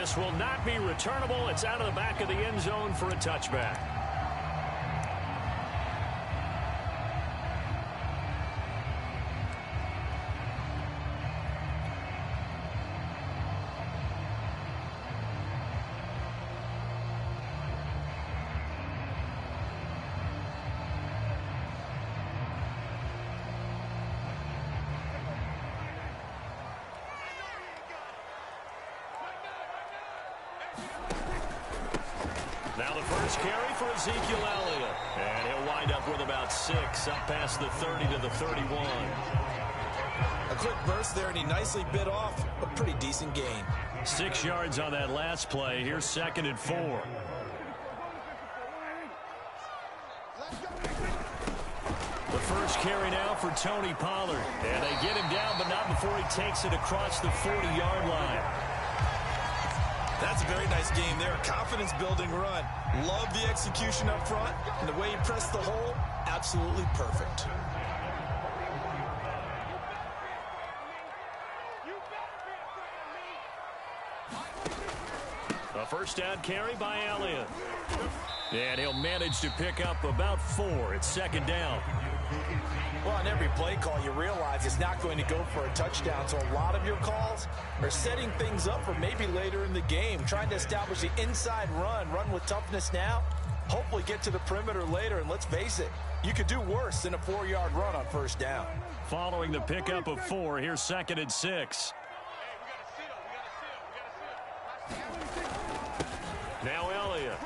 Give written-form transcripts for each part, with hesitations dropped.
This will not be returnable. It's out of the back of the end zone for a touchback. Now the first carry for Ezekiel Elliott. And he'll wind up with about 6, up past the 30 to the 31. A quick burst there, and he nicely bit off a pretty decent gain. 6 yards on that last play. Here's 2nd and 4. The first carry now for Tony Pollard. And they get him down, but not before he takes it across the 40-yard line. That's a very nice game there. Confidence-building run. Love the execution up front. And the way he pressed the hole, absolutely perfect. A first down carry by Elliott. And he'll manage to pick up about 4. It's 2nd down. Well, on every play call, you realize it's not going to go for a touchdown. So a lot of your calls are setting things up for maybe later in the game, trying to establish the inside run with toughness now, hopefully get to the perimeter later. And let's face it, you could do worse than a 4-yard run on first down. Following the pickup of 4, here's 2nd and 6. Now Elliott.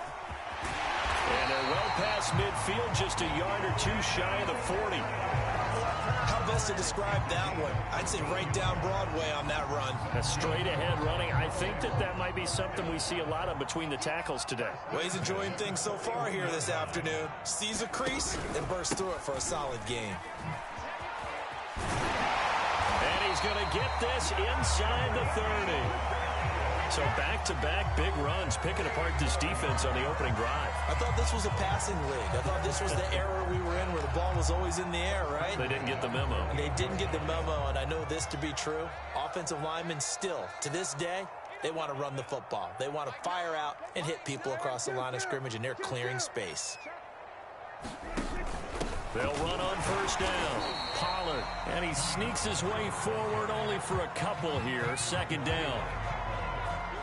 And they're well past midfield, just a yard or 2 shy of the 40. How best to describe that one? I'd say right down Broadway on that run. A straight-ahead running. I think that might be something we see a lot of between the tackles today. Well, he's enjoying things so far here this afternoon. Sees a crease and bursts through it for a solid game. And he's going to get this inside the 30. So back-to-back big runs, picking apart this defense on the opening drive. I thought this was a passing league. I thought this was the era we were in where the ball was always in the air, right? They didn't get the memo. They didn't get the memo, and I know this to be true. Offensive linemen still, to this day, they want to run the football. They want to fire out and hit people across the line of scrimmage, and they're clearing space. They'll run on first down. Pollard, and he sneaks his way forward only for a couple here. 2nd down.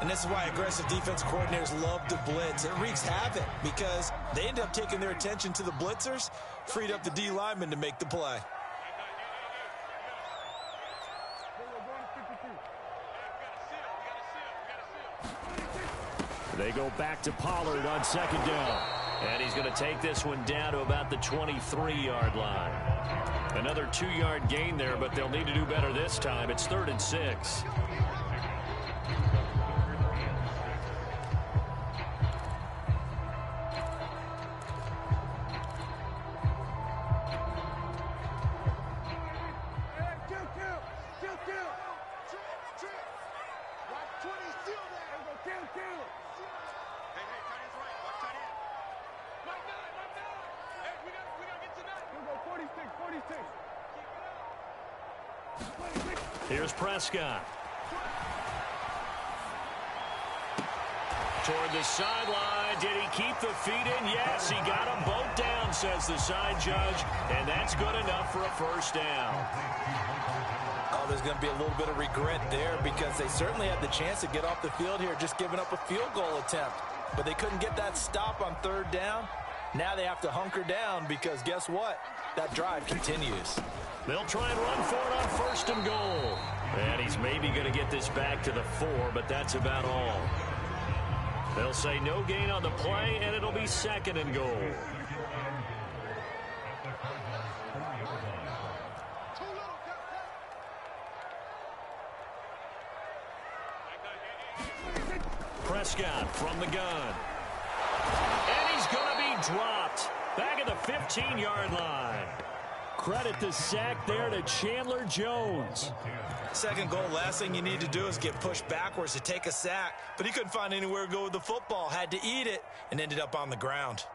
And this is why aggressive defense coordinators love to blitz. It wreaks havoc because they end up taking their attention to the blitzers, freed up the D lineman to make the play. They go back to Pollard on 2nd down. And he's going to take this one down to about the 23-yard line. Another 2-yard gain there, but they'll need to do better this time. It's 3rd and 6. Here's Prescott. Toward the sideline. Did he keep the feet in? Yes, he got them both down, says the side judge. And that's good enough for a first down. Oh, there's going to be a little bit of regret there because they certainly had the chance to get off the field here, just giving up a field goal attempt. But they couldn't get that stop on 3rd down. Now they have to hunker down because guess what? That drive continues. They'll try and run for it on 1st and goal. And he's maybe going to get this back to the 4, but that's about all. They'll say no gain on the play, and it'll be 2nd and goal. Prescott from the gun. And he's going to be dropped back at the 15-yard line. Credit the sack there to Chandler Jones. 2nd goal, last thing you need to do is get pushed backwards to take a sack. But he couldn't find anywhere to go with the football. Had to eat it and ended up on the ground.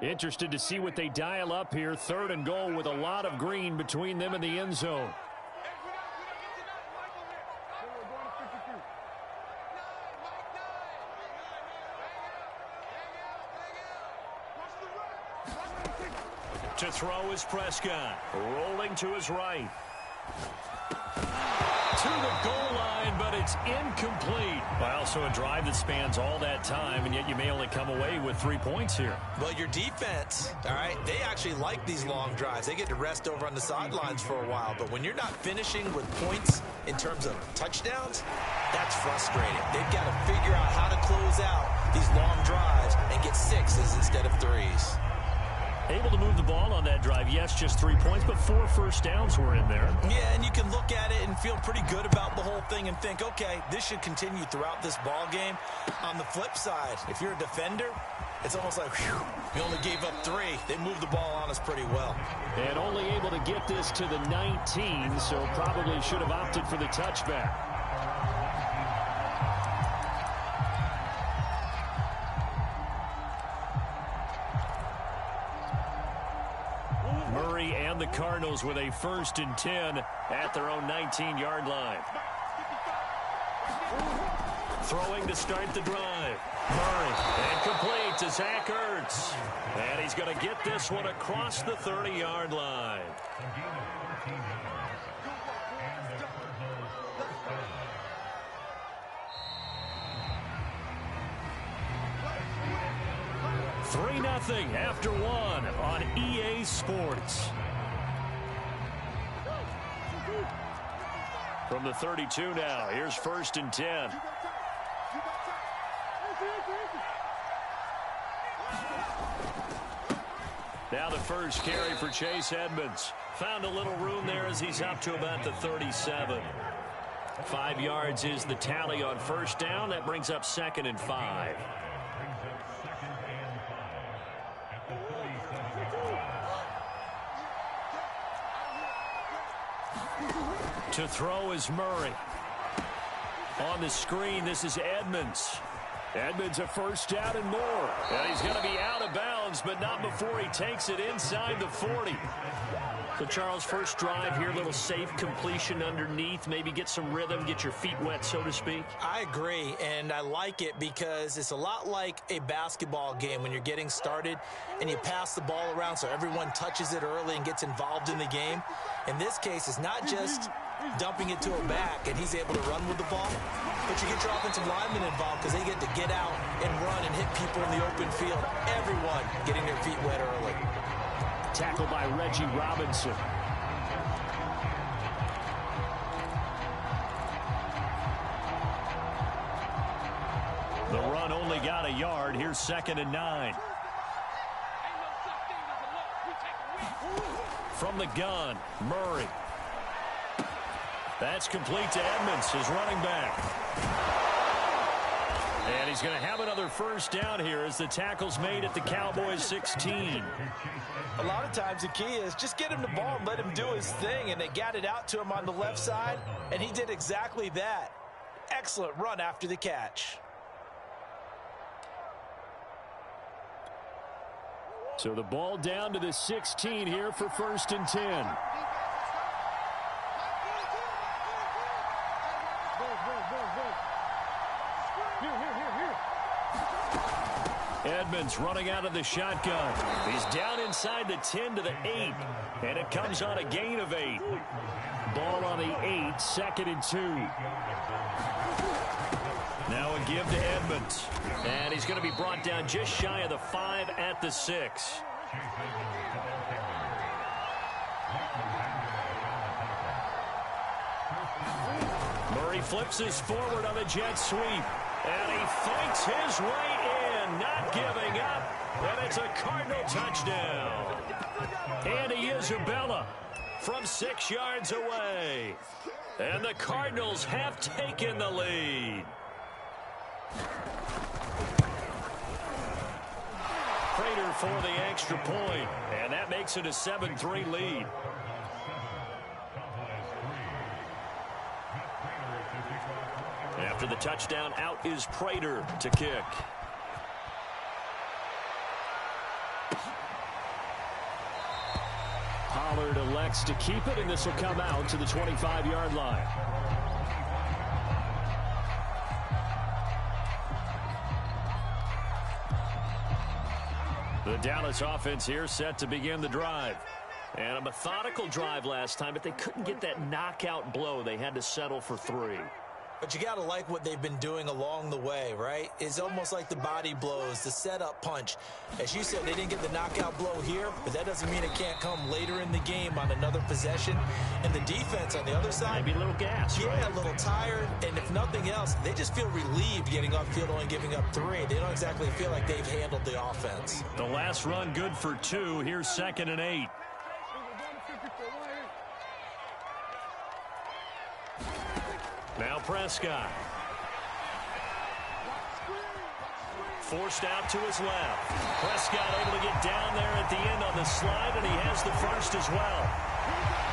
Interested to see what they dial up here. 3rd and goal with a lot of green between them and the end zone. To throw is Prescott. Rolling to his right. To the goal line, but it's incomplete. Well, so a drive that spans all that time, and yet you may only come away with 3 points here. Well, your defense, all right, they actually like these long drives. They get to rest over on the sidelines for a while. But when you're not finishing with points in terms of touchdowns, that's frustrating. They've got to figure out how to close out these long drives and get 6s instead of 3s. Able to move the ball on that drive. Yes, just 3 points, but 4 first downs were in there. Yeah, and you can look at it and feel pretty good about the whole thing and think, okay, this should continue throughout this ball game. On the flip side, if you're a defender, it's almost like, whew, we only gave up 3. They moved the ball on us pretty well. And only able to get this to the 19, so probably should have opted for the touchback. Murray and the Cardinals with a 1st and 10 at their own 19-yard line. Throwing to start the drive. Murray, and complete to Zach Ertz. And he's going to get this one across the 30-yard line. Three 3-0 after 1 on EA Sports. From the 32 now, here's 1st and 10. Now the first carry for Chase Edmonds. Found a little room there as he's up to about the 37. 5 yards is the tally on 1st down. That brings up 2nd and 5. To throw is Murray. On the screen, this is Edmonds. Edmonds a 1st down and more. And he's going to be out of bounds, but not before he takes it inside the 40. So, Charles, first drive here, little safe completion underneath. Maybe get some rhythm, get your feet wet, so to speak. I agree, and I like it because it's a lot like a basketball game when you're getting started and you pass the ball around so everyone touches it early and gets involved in the game. In this case, it's not just dumping it to a back and he's able to run with the ball, but you get your offensive linemen involved because they get to get out and run and hit people in the open field. Everyone getting their feet wet early. Tackled by Reggie Robinson. The run only got a yard. Here's 2nd and 9. From the gun, Murray. That's complete to Edmonds, his running back. And he's going to have another 1st down here as the tackle's made at the Cowboys 16. A lot of times the key is just get him the ball and let him do his thing, and they got it out to him on the left side, and he did exactly that. Excellent run after the catch. So the ball down to the 16 here for 1st and 10. Edmonds running out of the shotgun. He's down inside the 10 to the 8. And it comes on a gain of 8. Ball on the 8, 2nd and 2. Now a give to Edmonds. And he's going to be brought down just shy of the 5 at the 6. Murray flips his forward on the jet sweep. And he fights his way in, not giving up. And it's a Cardinal touchdown. Andy Isabella from 6 yards away. And the Cardinals have taken the lead. Prater for the extra point. And that makes it a 7-3 lead. After the touchdown, out is Prater to kick. elects to keep it, and this will come out to the 25-yard line. The Dallas offense here set to begin the drive. And a methodical drive last time, but they couldn't get that knockout blow. They had to settle for 3. But you got to like what they've been doing along the way, right? It's almost like the body blows, the setup punch. As you said, they didn't get the knockout blow here, but that doesn't mean it can't come later in the game on another possession. And the defense on the other side, maybe a little gas, yeah, right? A little tired. And if nothing else, they just feel relieved getting upfield, only giving up 3. They don't exactly feel like they've handled the offense. The last run good for 2. Here's 2nd and 8. Now Prescott. Forced out to his left. Prescott able to get down there at the end on the slide, and he has the first as well.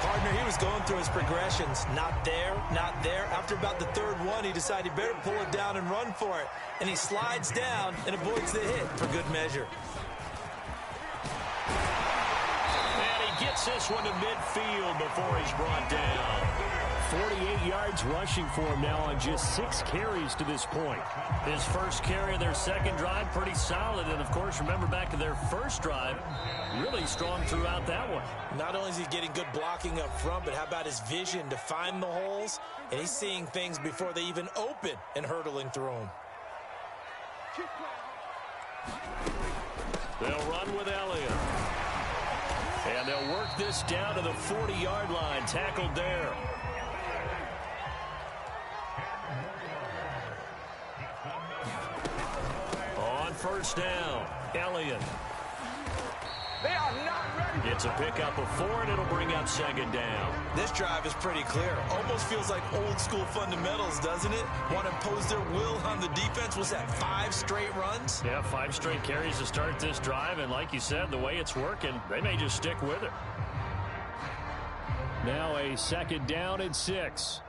Partner, he was going through his progressions. Not there, not there. After about the 3rd one, he decided he better pull it down and run for it. And he slides down and avoids the hit for good measure. And he gets this one to midfield before he's brought down. 48 yards rushing for him now on just 6 carries to this point. His first carry of their second drive, pretty solid. And, of course, remember back to their first drive, really strong throughout that one. Not only is he getting good blocking up front, but how about his vision to find the holes? And he's seeing things before they even open and hurdling through them. They'll run with Elliott. And they'll work this down to the 40-yard line. Tackled there. On first down, Elliott. They are not ready. Gets a pickup of 4, and it'll bring up 2nd down. This drive is pretty clear. Almost feels like old school fundamentals, doesn't it? Want to impose their will on the defense. Was that 5 straight runs? Yeah, 5 straight carries to start this drive, and like you said, the way it's working, they may just stick with it. Now a 2nd down and 6.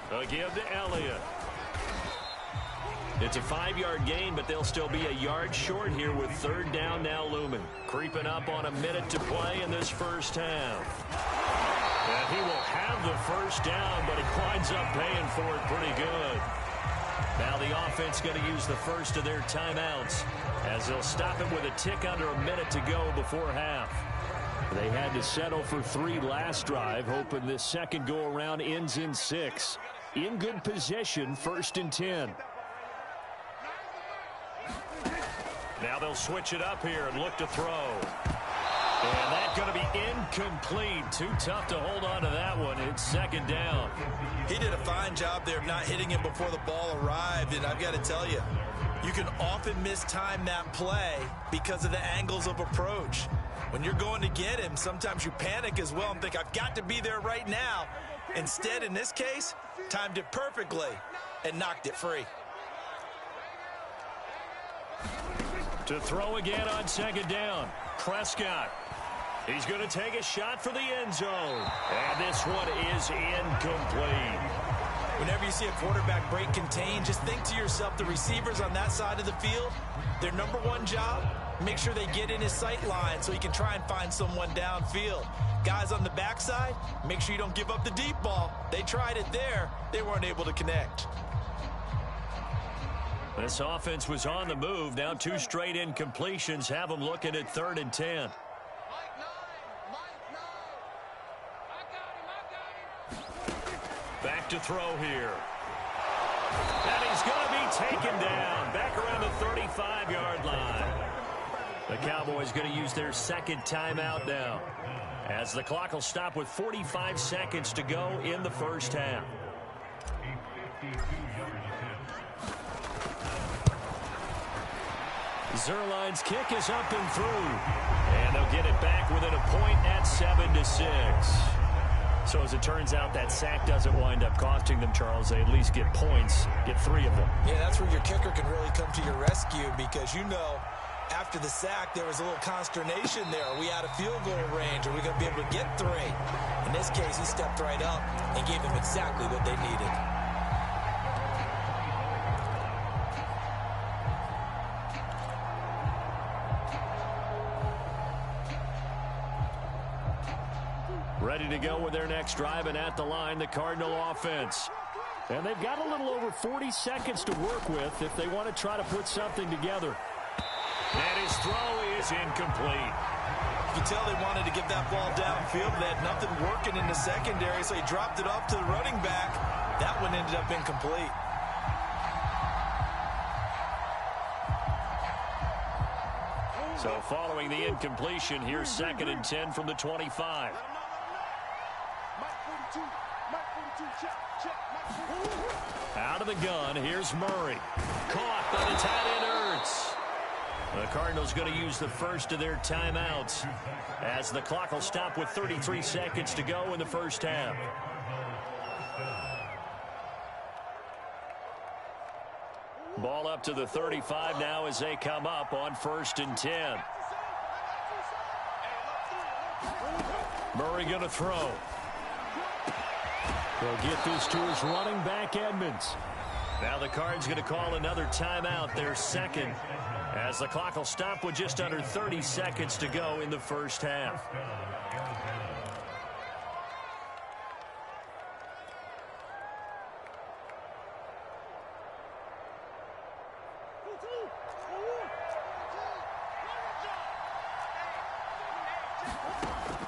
They'll give to Elliott. It's a 5-yard gain, but they'll still be a yard short here with 3rd down now looming. Creeping up on a minute to play in this first half. And he will have the first down, but he winds up paying for it pretty good. Now the offense going to use the first of their timeouts as they'll stop it with a tick under a minute to go before half. They had to settle for 3 last drive, hoping this second go-around ends in 6. In good possession, 1st and 10. Now they'll switch it up here and look to throw. And that's going to be incomplete. Too tough to hold on to that one. It's 2nd down. He did a fine job there of not hitting it before the ball arrived. And I've got to tell you, you can often mistime that play because of the angles of approach. When you're going to get him, sometimes you panic as well and think, I've got to be there right now. Instead, in this case, timed it perfectly and knocked it free. To throw again on 2nd down, Prescott. He's going to take a shot for the end zone. And this one is incomplete. Whenever you see a quarterback break contain, just think to yourself, the receivers on that side of the field, their number one job, make sure they get in his sight line so he can try and find someone downfield. Guys on the backside, make sure you don't give up the deep ball. They tried it there. They weren't able to connect. This offense was on the move. Now 2 straight incompletions have them looking at 3rd and 10. Back to throw here. And he's going to be taken down back around the 35-yard line. The Cowboys going to use their 2nd timeout now, as the clock will stop with 45 seconds to go in the first half. Zerline's kick is up and through. And they'll get it back within a point at 7-6. So as it turns out, that sack doesn't wind up costing them, Charles. They at least get points, get 3 of them. Yeah, that's where your kicker can really come to your rescue, because you know after the sack there was a little consternation there. Are we out of field goal range? Are we going to be able to get 3? In this case, he stepped right up and gave them exactly what they needed. Ready to go with their next drive, and at the line, the Cardinal offense. And they've got a little over 40 seconds to work with if they want to try to put something together. And his throw is incomplete. You can tell they wanted to get that ball downfield. They had nothing working in the secondary, so he dropped it off to the running back. That one ended up incomplete. So following the incompletion, here's 2nd and 10 from the 25. Out of the gun, here's Murray. Caught, but it's had in Ertz. The Cardinals going to use the first of their timeouts as the clock will stop with 33 seconds to go in the first half. Ball up to the 35 now as they come up on 1st and 10. Murray going to throw. They'll get this to his running back, Edmonds. Now the Cards going to call another timeout, their second, as the clock will stop with just under 30 seconds to go in the first half.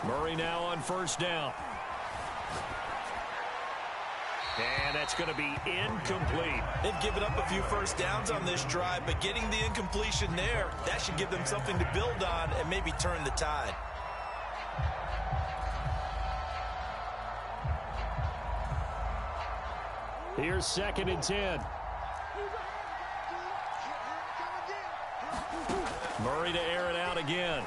Murray now on 1st down. And that's going to be incomplete. They've given up a few first downs on this drive, but getting the incompletion there, that should give them something to build on and maybe turn the tide. Here's 2nd and 10. Murray to air it out again.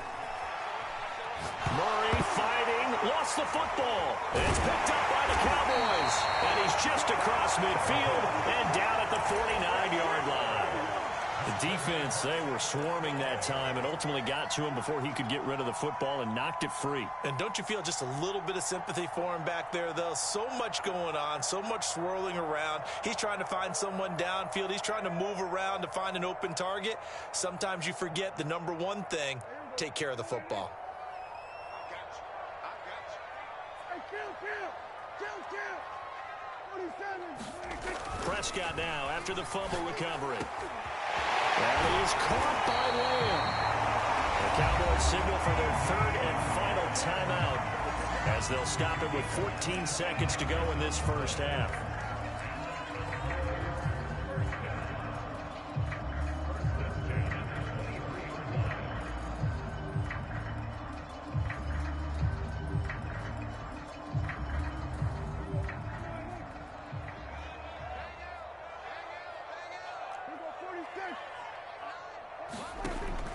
Murray fighting, lost the football. It's picked up by the Cowboys. And he's just across midfield and down at the 49-yard line. The defense, they were swarming that time and ultimately got to him before he could get rid of the football and knocked it free. And don't you feel just a little bit of sympathy for him back there, though? So much going on, so much swirling around. He's trying to find someone downfield. He's trying to move around to find an open target. Sometimes you forget the number one thing, take care of the football. Prescott now after the fumble recovery. And he is caught by Lamb. The Cowboys signal for their 3rd and final timeout as they'll stop it with 14 seconds to go in this first half.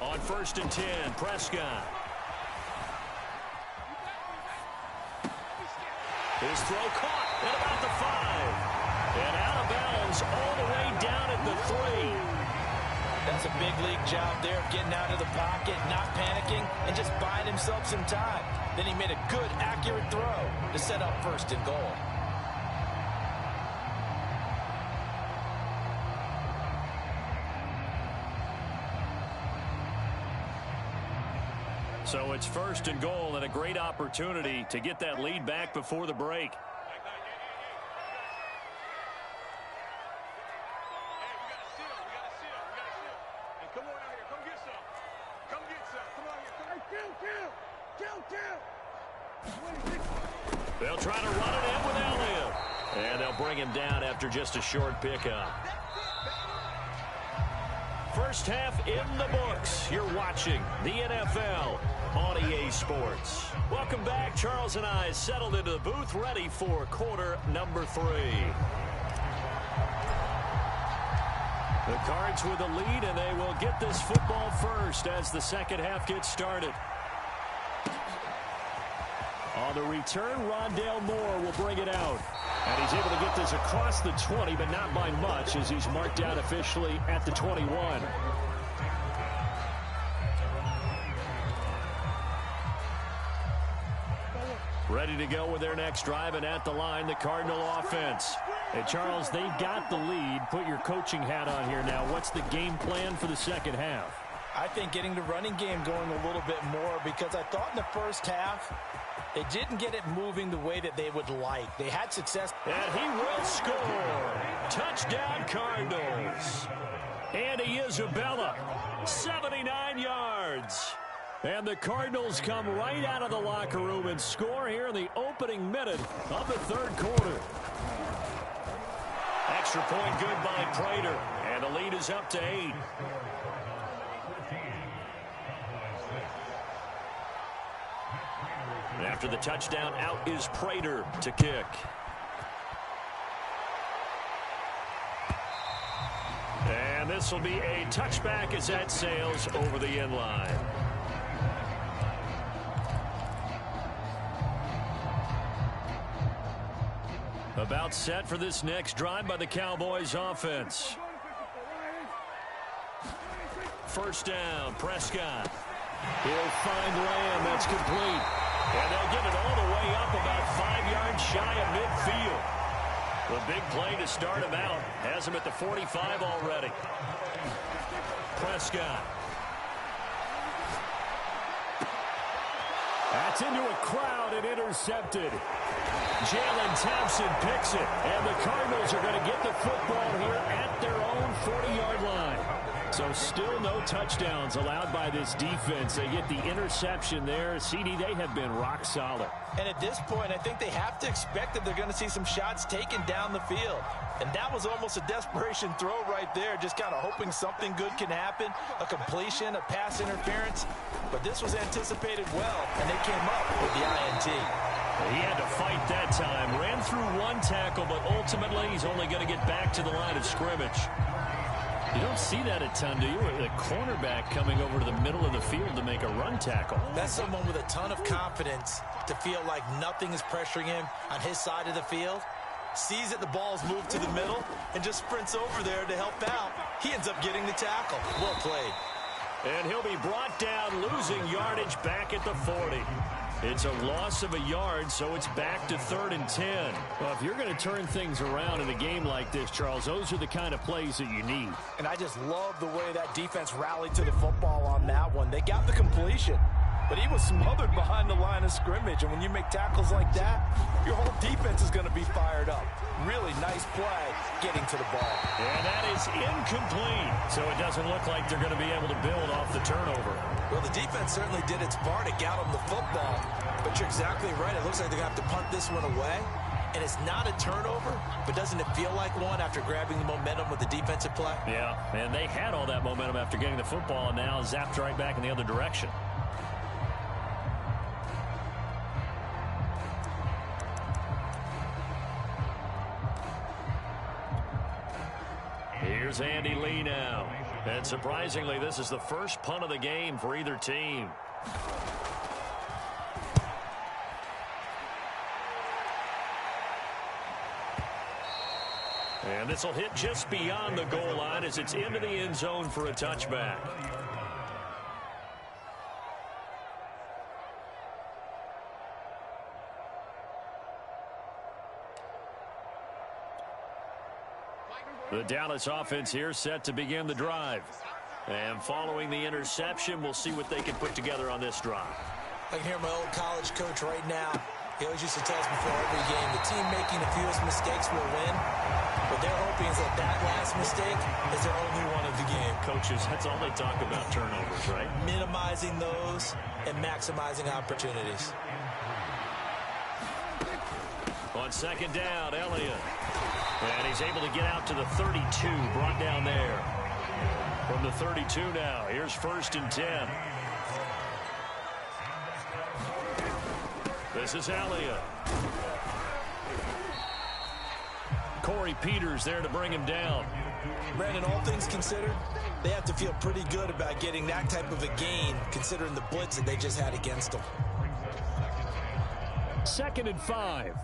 On 1st and 10, Prescott. His throw caught at about the 5. And out of bounds all the way down at the 3. That's a big league job there of getting out of the pocket, not panicking, and just buying himself some time. Then he made a good, accurate throw to set up 1st and goal. So it's 1st and goal and a great opportunity to get that lead back before the break. They'll try to run it in with Elliott. And they'll bring him down after just a short pickup. First half in the books. You're watching the NFL on EA Sports. Welcome back. Charles and I settled into the booth, ready for quarter number 3. The Cards with the lead, and they will get this football first as the second half gets started. On the return, Rondale Moore will bring it out. And he's able to get this across the 20, but not by much, as he's marked down officially at the 21. Ready to go with their next drive, and at the line, the Cardinal offense. Hey, Charles, they've got the lead. Put your coaching hat on here now. What's the game plan for the second half? I think getting the running game going a little bit more, because I thought in the first half they didn't get it moving the way that they would like. They had success. And he will score. Touchdown, Cardinals. Andy Isabella, 79 yards. And the Cardinals come right out of the locker room and score here in the opening minute of the third quarter. Extra point good by Prater. And the lead is up to 8. After the touchdown, out is Prater to kick. And this will be a touchback as that sails over the end line. About set for this next drive by the Cowboys offense. First down, Prescott. He'll find Lamb. That's complete. And they'll get it all the way up about 5 yards shy of midfield. The big play to start him out has him at the 45 already. Prescott. That's into a crowd and intercepted. Jalen Thompson picks it, and the Cardinals are going to get the football here at their own 40-yard line. So still no touchdowns allowed by this defense. They get the interception there. CD, they have been rock solid. And at this point, I think they have to expect that they're going to see some shots taken down the field. And that was almost a desperation throw right there, just kind of hoping something good can happen, a completion, a pass interference. But this was anticipated well, and they came up with the INT. He had to fight that time. Ran through one tackle, but ultimately he's only going to get back to the line of scrimmage. You don't see that a ton, do you? A cornerback coming over to the middle of the field to make a run tackle. That's someone with a ton of confidence to feel like nothing is pressuring him on his side of the field. Sees that the ball's moved to the middle and just sprints over there to help out. He ends up getting the tackle. Well played. And he'll be brought down, losing yardage back at the 40. It's a loss of a yard, so it's back to 3rd and 10. Well, if you're going to turn things around in a game like this, Charles, those are the kind of plays that you need. And I just love the way that defense rallied to the football on that one. They got the completion, but he was smothered behind the line of scrimmage. And when you make tackles like that, your whole defense is going to be fired up. Really nice play getting to the ball. And that is incomplete. So it doesn't look like they're going to be able to build off the turnover. Well, the defense certainly did its part to get them the football. But you're exactly right. It looks like they're going to have to punt this one away. And it's not a turnover, but doesn't it feel like one after grabbing the momentum with the defensive play? Yeah, and they had all that momentum after getting the football, and now zapped right back in the other direction. Here's Andy Lee now. And surprisingly, this is the first punt of the game for either team. And this will hit just beyond the goal line as it's into the end zone for a touchback. The Dallas offense here set to begin the drive. And following the interception, we'll see what they can put together on this drive. I can hear my old college coach right now. He always used to tell us before every game, the team making the fewest mistakes will win. What they're hoping is that that last mistake is their only one of the game. Coaches, that's all they talk about, turnovers, right? Minimizing those and maximizing opportunities. On second down, Elliott. And he's able to get out to the 32, brought down there. From the 32 now, here's 1st and 10. This is Elliott. Corey Peters there to bring him down. Brandon, all things considered, they have to feel pretty good about getting that type of a gain, considering the blitz that they just had against them. 2nd and 5.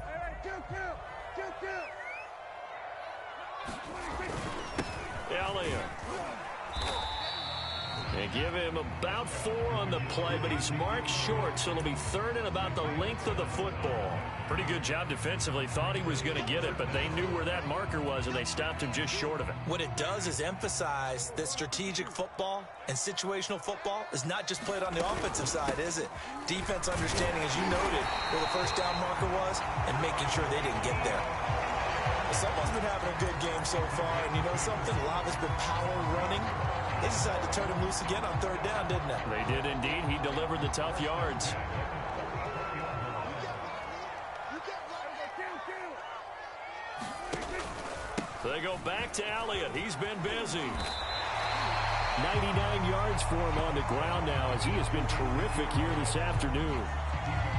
Elliott. They give him about 4 on the play, but he's marked short, so it'll be 3rd and about the length of the football. Pretty good job defensively. Thought he was going to get it, but they knew where that marker was, and they stopped him just short of it. What it does is emphasize that strategic football and situational football is not just played on the offensive side, is it? Defense understanding, as you noted, where the first down marker was and making sure they didn't get there. Someone's been having a good game so far, and you know something? A lot has been power running. They decided to turn him loose again on 3rd down, didn't they? They did indeed. He delivered the tough yards. They go back to Elliott. He's been busy. 99 yards for him on the ground now, as he has been terrific here this afternoon.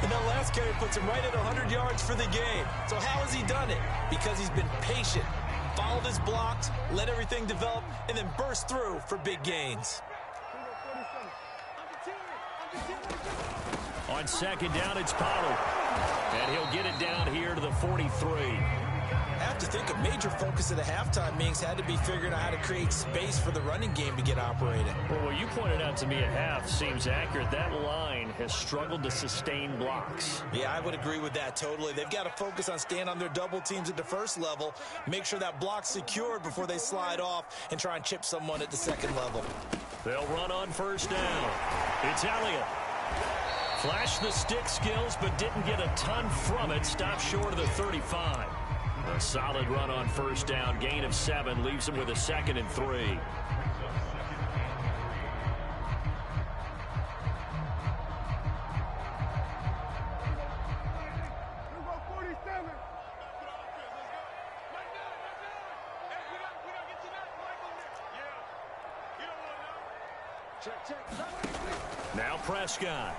And that last carry puts him right at 100 yards for the game. So how has he done it? Because he's been patient, followed his blocks, let everything develop, and then burst through for big gains. On 2nd down, it's Pollard. And he'll get it down here to the 43. I have to think a major focus at the halftime means had to be figuring out how to create space for the running game to get operated. Well, what you pointed out to me at half seems accurate. That line has struggled to sustain blocks. Yeah, I would agree with that totally. They've got to focus on staying on their double teams at the first level, make sure that block's secured before they slide off and try and chip someone at the second level. They'll run on 1st down. It's Elliott. Flashed the stick skills, but didn't get a ton from it. Stopped short of the 35. A solid run on 1st down. Gain of 7 leaves him with a 2nd and 3. Now Prescott.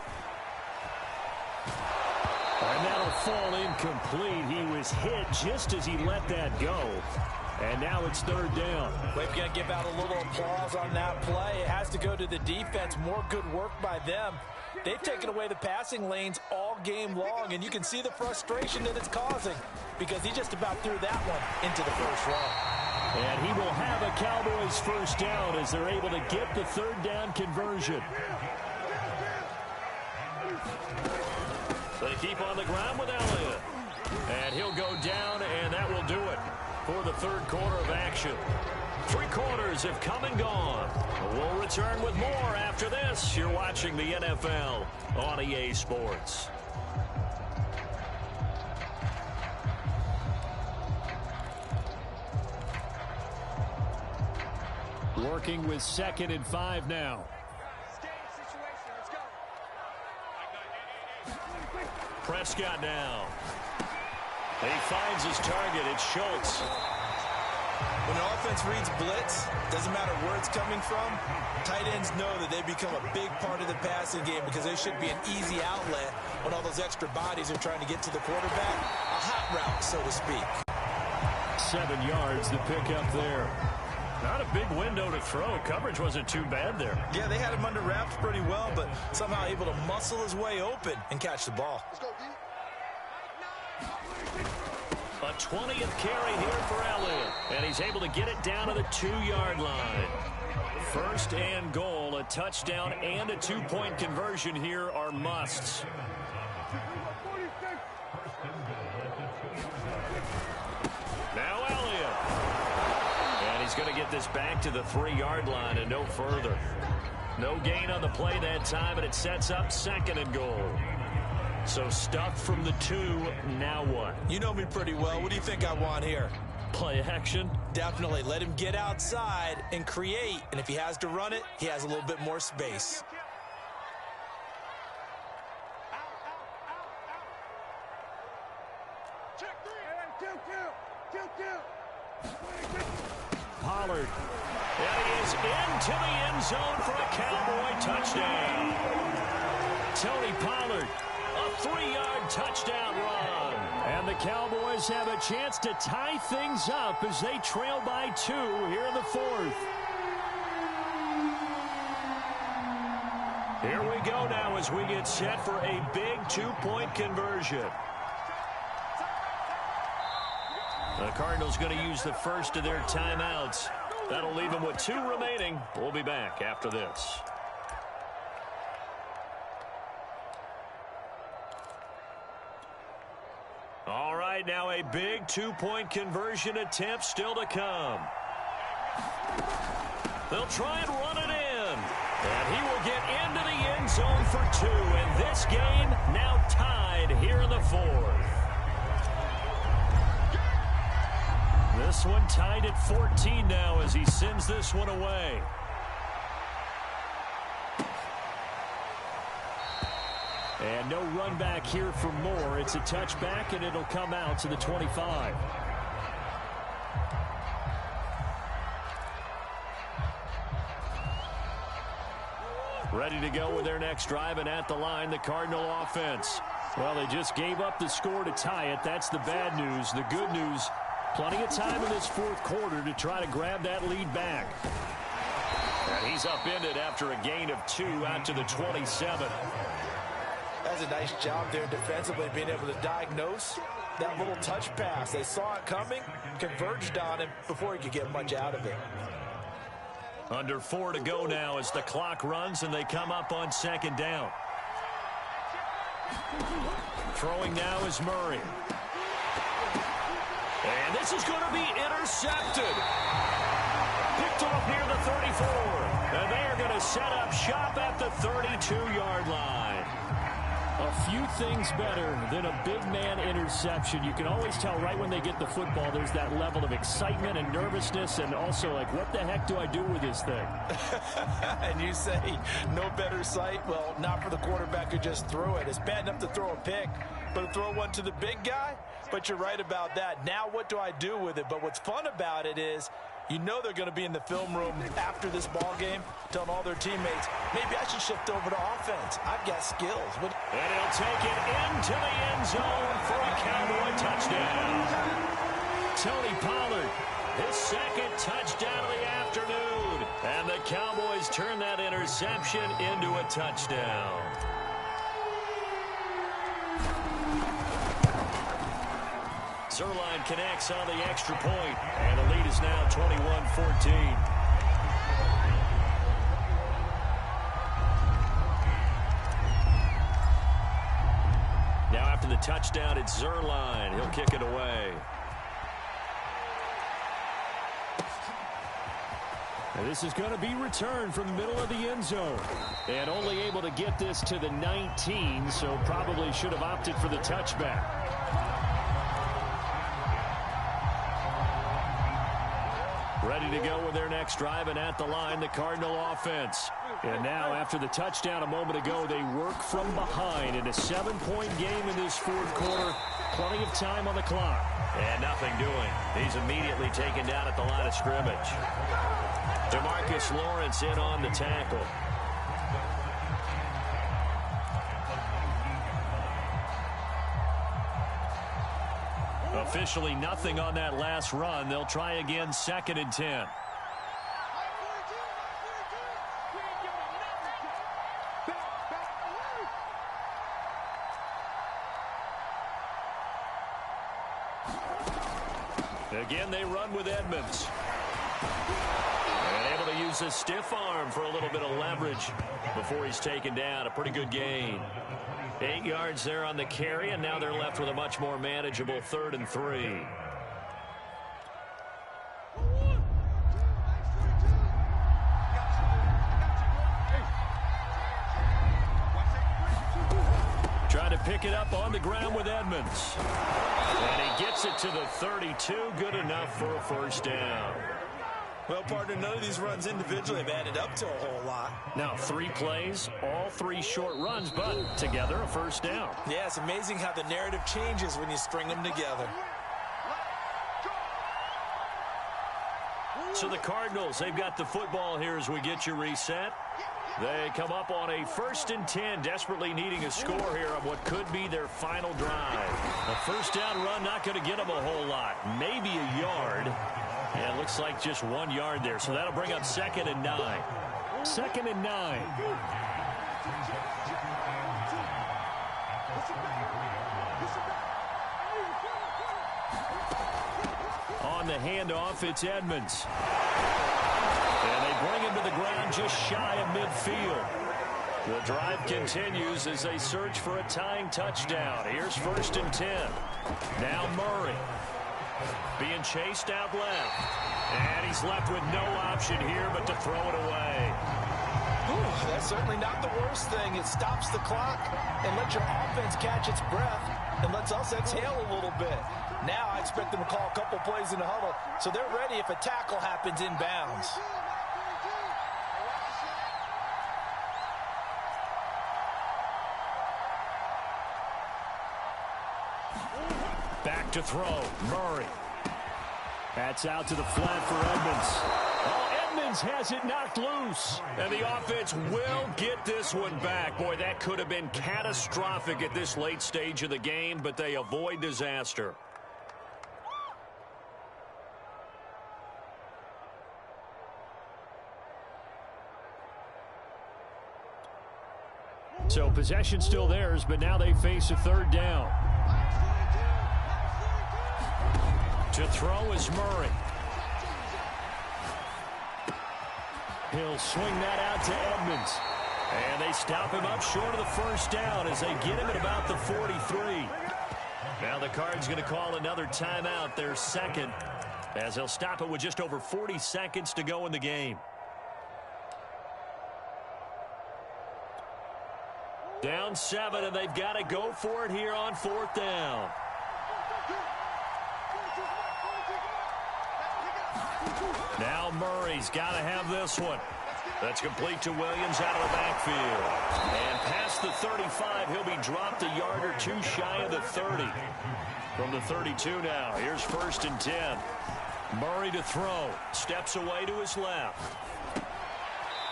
And that'll fall incomplete. He was hit just as he let that go. And now it's 3rd down. We're going to give out a little applause on that play. It has to go to the defense. More good work by them. They've taken away the passing lanes all game long, and you can see the frustration that it's causing because he just about threw that one into the first row. And he will have a Cowboys 1st down as they're able to get the 3rd down conversion. They keep on the ground with Elliott. And he'll go down, and that will do it for the 3rd quarter of action. 3 quarters have come and gone. We'll return with more after this. You're watching the NFL on EA Sports. Working with 2nd and 5 now. Prescott now. He finds his target. It's Schultz. When an offense reads blitz, doesn't matter where it's coming from, tight ends know that they become a big part of the passing game because they should be an easy outlet when all those extra bodies are trying to get to the quarterback. A hot route, so to speak. 7 yards, the pickup there. Not a big window to throw. Coverage wasn't too bad there. Yeah, they had him under wraps pretty well, but somehow able to muscle his way open and catch the ball. A 20th carry here for Elliott, and he's able to get it down to the 2-yard line. 1st and goal, a touchdown and a 2-point conversion here are musts. Now Elliott. And he's going to get this back to the 3-yard line and no further. No gain on the play that time, and it sets up 2nd and goal. So stuffed from the 2, now what? You know me pretty well. What do you think I want here? Play action? Definitely. Let him get outside and create. And if he has to run it, he has a little bit more space. Pollard. And he is into the end zone for a Cowboy touchdown. Tony Pollard, a 3-yard touchdown run. And the Cowboys have a chance to tie things up as they trail by 2 here in the 4th. Here we go now as we get set for a big 2-point conversion. The Cardinals going to use the first of their timeouts. That'll leave him with 2 remaining. We'll be back after this. All right, now a big 2-point conversion attempt still to come. They'll try and run it in. And he will get into the end zone for 2. And this game now tied here in the 4th. This one tied at 14 now as he sends this one away. And no run back here for Moore. It's a touchback, and it'll come out to the 25. Ready to go with their next drive, and at the line, the Cardinal offense. Well, they just gave up the score to tie it. That's the bad news. The good news, plenty of time in this 4th quarter to try to grab that lead back. And he's upended after a gain of 2 out to the 27. That's a nice job there defensively, being able to diagnose that little touch pass. They saw it coming, converged on him before he could get much out of it. Under 4 to go now as the clock runs and they come up on 2nd down. Throwing now is Murray. And this is going to be intercepted. Picked off near the 34. And they are going to set up shop at the 32-yard line. A few things better than a big man interception. You can always tell right when they get the football, there's that level of excitement and nervousness, and also like, what the heck do I do with this thing? And you say no better sight? Well, not for the quarterback who just threw it. It's bad enough to throw a pick, but to throw one to the big guy? But you're right about that. Now what do I do with it? But what's fun about it is, you know they're going to be in the film room after this ball game telling all their teammates, maybe I should shift over to offense. I've got skills. And he'll take it into the end zone for a Cowboy touchdown. Tony Pollard, his 2nd touchdown of the afternoon. And the Cowboys turn that interception into a touchdown. Zerline connects on the extra point, and the lead is now 21-14. Now after the touchdown, it's Zerline. He'll kick it away. And this is going to be returned from the middle of the end zone. And only able to get this to the 19, so probably should have opted for the touchback. Ready to go with their next drive, and at the line, the Cardinal offense. And now, after the touchdown a moment ago, they work from behind in a 7-point game in this 4th quarter. Plenty of time on the clock. And nothing doing. He's immediately taken down at the line of scrimmage. DeMarcus Lawrence in on the tackle. Officially nothing on that last run. They'll try again, 2nd and 10. Again, they run with Edmonds. And able to use his stiff arm for a little bit of leverage before he's taken down. A pretty good gain. 8 yards there on the carry, and now they're left with a much more manageable 3rd and 3. Trying to pick it up on the ground with Edmonds. And he gets it to the 32. Good enough for a 1st down. Well, partner, none of these runs individually have added up to a whole lot. Now 3 plays, all 3 short runs, but together a 1st down. Yeah, it's amazing how the narrative changes when you string them together. So the Cardinals, they've got the football here as we get you reset. They come up on a 1st and 10, desperately needing a score here on what could be their final drive. A 1st down run, not going to get them a whole lot, maybe a yard. And it looks like just 1 yard there, so that'll bring up 2nd and 9. 2nd and 9. On the handoff, it's Edmonds. the ground just shy of midfield. The drive continues as they search for a tying touchdown. Here's 1st and 10. Now Murray being chased out left. And he's left with no option here but to throw it away. Ooh, that's certainly not the worst thing. It stops the clock and lets your offense catch its breath and lets us exhale a little bit. Now I expect them to call a couple plays in the huddle so they're ready if a tackle happens inbounds. Back to throw. Murray. That's out to the flat for Edmonds. Oh, Edmonds has it knocked loose. And the offense will get this one back. Boy, that could have been catastrophic at this late stage of the game, but they avoid disaster. So possession still theirs, but now they face a 3rd down. To throw is Murray. He'll swing that out to Edmonds. And they stop him up short of the 1st down as they get him at about the 43. Now the Cards going to call another timeout, their 2nd, as they'll stop it with just over 40 seconds to go in the game. Down 7, and they've got to go for it here on 4th down. Now Murray's got to have this one. That's complete to Williams out of the backfield. And past the 35, he'll be dropped a yard or 2 shy of the 30. From the 32 now, here's 1st and 10. Murray to throw. Steps away to his left.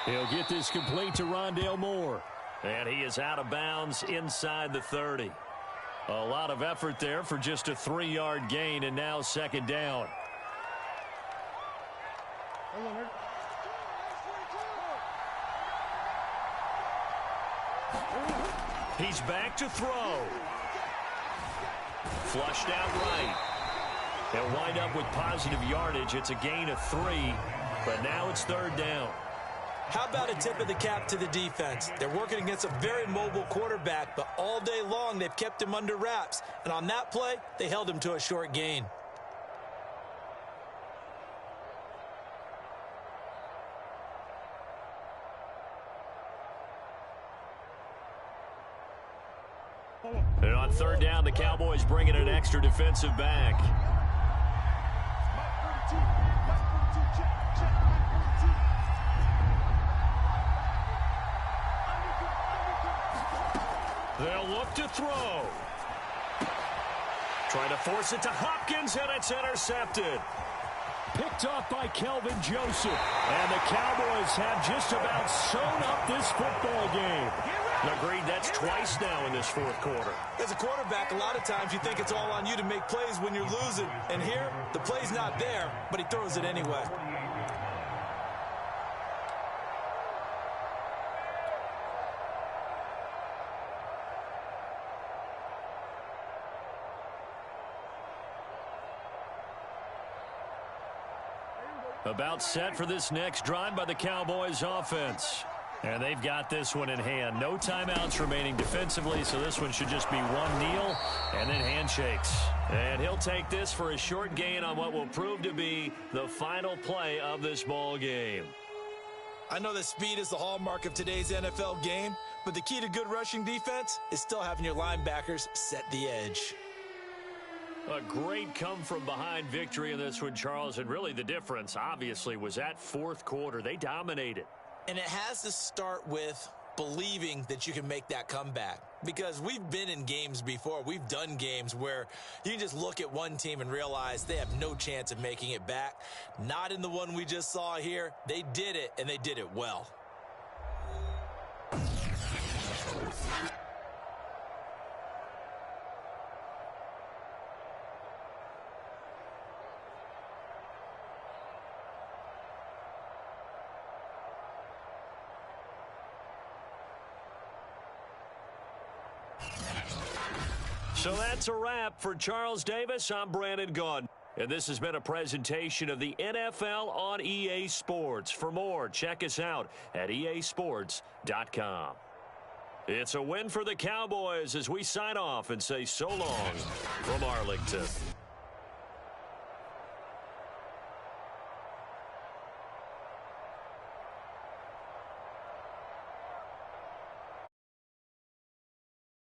He'll get this complete to Rondale Moore. And he is out of bounds inside the 30. A lot of effort there for just a 3-yard gain, and now 2nd down. He's back to throw. Flushed out right. They'll wind up with positive yardage. It's a gain of 3, but now it's 3rd down. How about a tip of the cap to the defense? They're working against a very mobile quarterback, but all day long they've kept him under wraps. And on that play, they held him to a short gain. And on 3rd down, the Cowboys bring in an extra defensive back. They'll look to throw. Trying to force it to Hopkins, and it's intercepted. Picked off by Kelvin Joseph. And the Cowboys have just about sewn up this football game. Agreed, that's twice now in this 4th quarter. As a quarterback, a lot of times you think it's all on you to make plays when you're losing. And here, the play's not there, but he throws it anyway. About set for this next drive by the Cowboys offense. And they've got this one in hand. No timeouts remaining defensively, so this one should just be one kneel and then handshakes. And he'll take this for a short gain on what will prove to be the final play of this ball game. I know that speed is the hallmark of today's NFL game, but the key to good rushing defense is still having your linebackers set the edge. A great come-from-behind victory in this one, Charles, and really the difference, obviously, was that 4th quarter. They dominated. And it has to start with believing that you can make that comeback. Because we've been in games before. We've done games where you can just look at one team and realize they have no chance of making it back. Not in the one we just saw here. They did it, and they did it well. So that's a wrap for Charles Davis. I'm Brandon Gaudin. And this has been a presentation of the NFL on EA Sports. For more, check us out at easports.com. It's a win for the Cowboys as we sign off and say so long from Arlington.